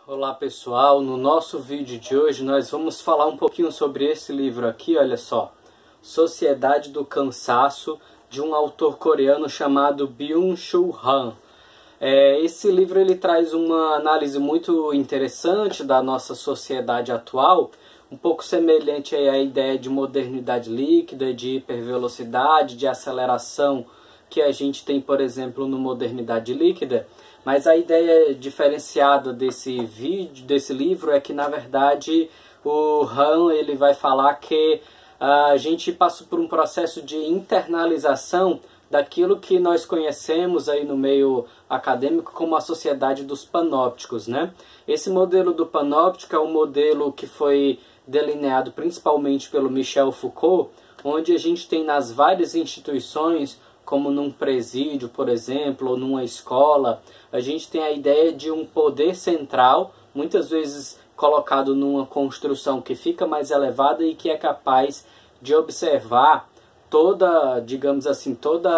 Olá pessoal, no nosso vídeo de hoje nós vamos falar um pouquinho sobre esse livro aqui, olha só. Sociedade do Cansaço, de um autor coreano chamado Byung-Chul Han. Esse livro ele traz uma análise muito interessante da nossa sociedade atual, um pouco semelhante à ideia de modernidade líquida, de hipervelocidade, de aceleração que a gente tem, por exemplo, no Modernidade Líquida. Mas a ideia diferenciada desse livro é que, na verdade, o Han ele vai falar que a gente passa por um processo de internalização daquilo que nós conhecemos aí no meio acadêmico como a sociedade dos panópticos, né? Esse modelo do panóptico é um modelo que foi delineado principalmente pelo Michel Foucault, onde a gente tem nas várias instituições, como num presídio, por exemplo, ou numa escola, a gente tem a ideia de um poder central, muitas vezes colocado numa construção que fica mais elevada e que é capaz de observar toda, digamos assim, todo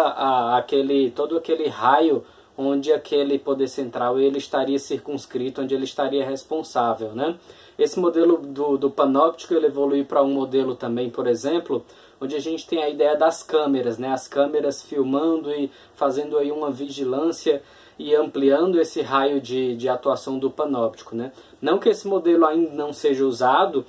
aquele raio onde aquele poder central ele estaria circunscrito, onde ele estaria responsável, né? Esse modelo do panóptico ele evolui para um modelo também, por exemplo, onde a gente tem a ideia das câmeras, né? As câmeras filmando e fazendo aí uma vigilância e ampliando esse raio de atuação do panóptico, né? Não que esse modelo ainda não seja usado,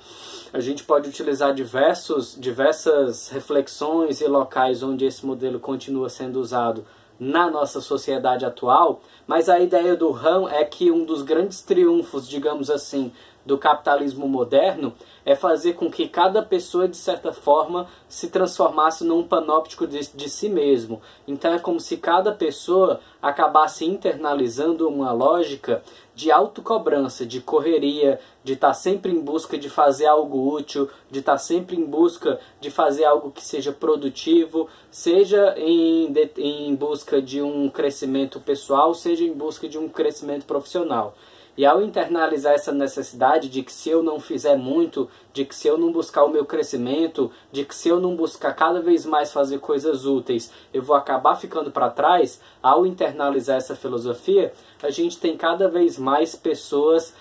a gente pode utilizar diversas reflexões e locais onde esse modelo continua sendo usado na nossa sociedade atual, mas a ideia do Han é que um dos grandes triunfos, digamos assim, do capitalismo moderno é fazer com que cada pessoa, de certa forma, se transformasse num panóptico de si mesmo. Então é como se cada pessoa acabasse internalizando uma lógica de autocobrança, de correria, de estar sempre em busca de fazer algo útil, de estar sempre em busca de fazer algo que seja produtivo, seja em busca de um crescimento pessoal, seja em busca de um crescimento profissional. E ao internalizar essa necessidade de que se eu não fizer muito, de que se eu não buscar o meu crescimento, de que se eu não buscar cada vez mais fazer coisas úteis, eu vou acabar ficando para trás, ao internalizar essa filosofia, a gente tem cada vez mais pessoas,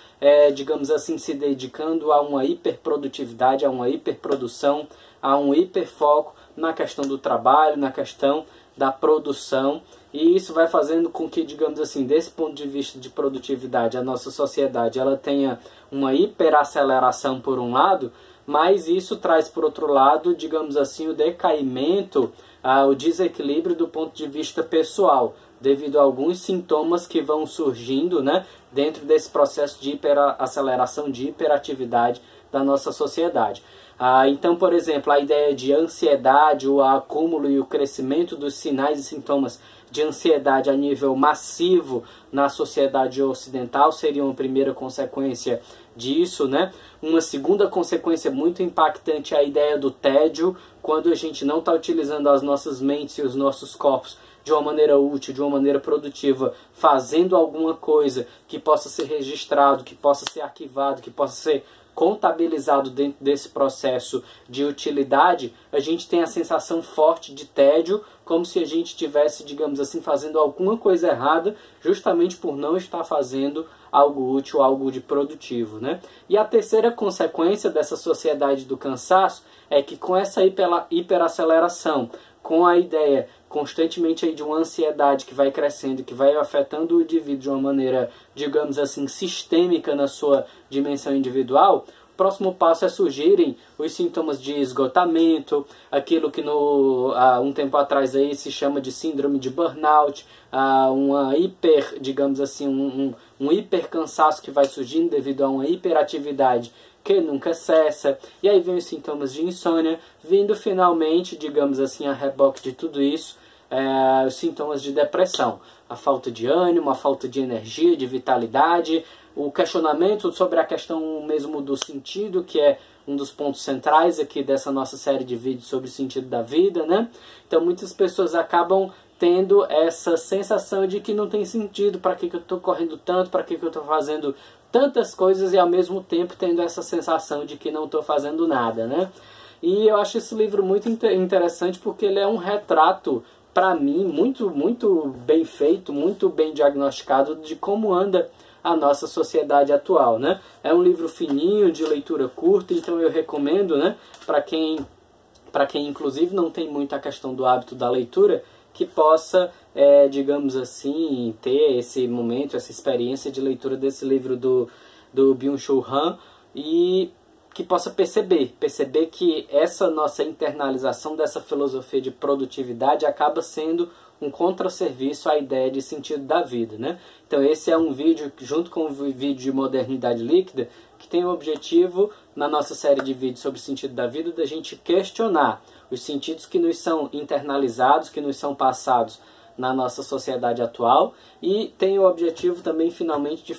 digamos assim, se dedicando a uma hiperprodutividade, a uma hiperprodução, a um hiperfoco na questão do trabalho, na questão da produção, e isso vai fazendo com que, digamos assim, desse ponto de vista de produtividade, a nossa sociedade ela tenha uma hiperaceleração por um lado, mas isso traz por outro lado, digamos assim, o decaimento, o desequilíbrio do ponto de vista pessoal, devido a alguns sintomas que vão surgindo, né, dentro desse processo de hiperaceleração, de hiperatividade da nossa sociedade. Então, por exemplo, a ideia de ansiedade, o acúmulo e o crescimento dos sinais e sintomas de ansiedade a nível massivo na sociedade ocidental seria uma primeira consequência disso, né? Uma segunda consequência muito impactante é a ideia do tédio, quando a gente não está utilizando as nossas mentes e os nossos corpos de uma maneira útil, de uma maneira produtiva, fazendo alguma coisa que possa ser registrado, que possa ser arquivado, que possa ser contabilizado dentro desse processo de utilidade, a gente tem a sensação forte de tédio, como se a gente estivesse, digamos assim, fazendo alguma coisa errada, justamente por não estar fazendo algo útil, algo de produtivo, né? E a terceira consequência dessa sociedade do cansaço é que com essa hiperaceleração, com a ideia constantemente aí de uma ansiedade que vai crescendo, que vai afetando o indivíduo de uma maneira, digamos assim, sistêmica na sua dimensão individual, o próximo passo é surgirem os sintomas de esgotamento, aquilo que um tempo atrás aí se chama de síndrome de burnout, digamos assim, um hipercansaço que vai surgindo devido a uma hiperatividade que nunca cessa, e aí vem os sintomas de insônia, vindo finalmente, digamos assim, a reboque de tudo isso, os sintomas de depressão, a falta de ânimo, a falta de energia, de vitalidade, o questionamento sobre a questão mesmo do sentido, que é um dos pontos centrais aqui dessa nossa série de vídeos sobre o sentido da vida, né? Então muitas pessoas acabam tendo essa sensação de que não tem sentido, para que eu estou correndo tanto, para que eu estou fazendo tantas coisas, e ao mesmo tempo tendo essa sensação de que não estou fazendo nada, né? E eu acho esse livro muito interessante porque ele é um retrato, para mim, muito bem feito, muito bem diagnosticado de como anda a nossa sociedade atual, né? É um livro fininho, de leitura curta, então eu recomendo, né, para quem inclusive não tem muito a questão do hábito da leitura, que possa, digamos assim, ter esse momento, essa experiência de leitura desse livro do Byung-Chul Han, e que possa perceber que essa nossa internalização dessa filosofia de produtividade acaba sendo um contrasserviço à ideia de sentido da vida, né? Então esse é um vídeo, junto com o vídeo de modernidade líquida, que tem o objetivo, na nossa série de vídeos sobre o sentido da vida, da gente questionar os sentidos que nos são internalizados, que nos são passados na nossa sociedade atual, e tem o objetivo também, finalmente, de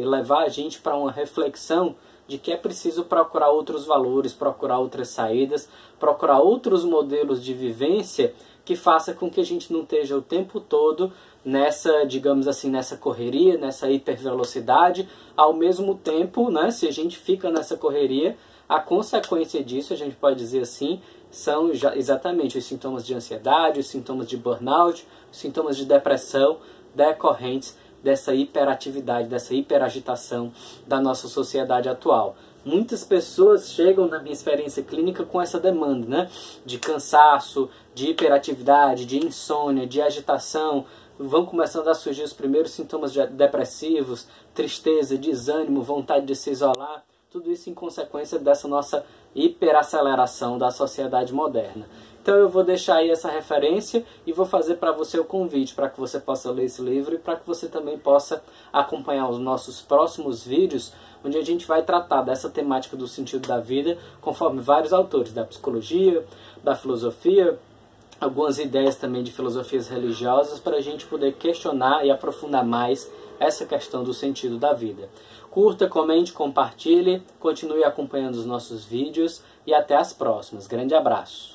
levar a gente para uma reflexão de que é preciso procurar outros valores, procurar outras saídas, procurar outros modelos de vivência que faça com que a gente não esteja o tempo todo nessa, digamos assim, nessa correria, nessa hipervelocidade. Ao mesmo tempo, né, se a gente fica nessa correria, a consequência disso, a gente pode dizer assim, são exatamente os sintomas de ansiedade, os sintomas de burnout, os sintomas de depressão decorrentes dessa hiperatividade, dessa hiperagitação da nossa sociedade atual. Muitas pessoas chegam na minha experiência clínica com essa demanda, né, de cansaço, de hiperatividade, de insônia, de agitação. Vão começando a surgir os primeiros sintomas depressivos, tristeza, desânimo, vontade de se isolar. Tudo isso em consequência dessa nossa hiperaceleração da sociedade moderna. Então eu vou deixar aí essa referência e vou fazer para você o convite para que você possa ler esse livro e para que você também possa acompanhar os nossos próximos vídeos, onde a gente vai tratar dessa temática do sentido da vida, conforme vários autores da psicologia, da filosofia, algumas ideias também de filosofias religiosas, para a gente poder questionar e aprofundar mais essa questão do sentido da vida. Curta, comente, compartilhe, continue acompanhando os nossos vídeos e até as próximas. Grande abraço!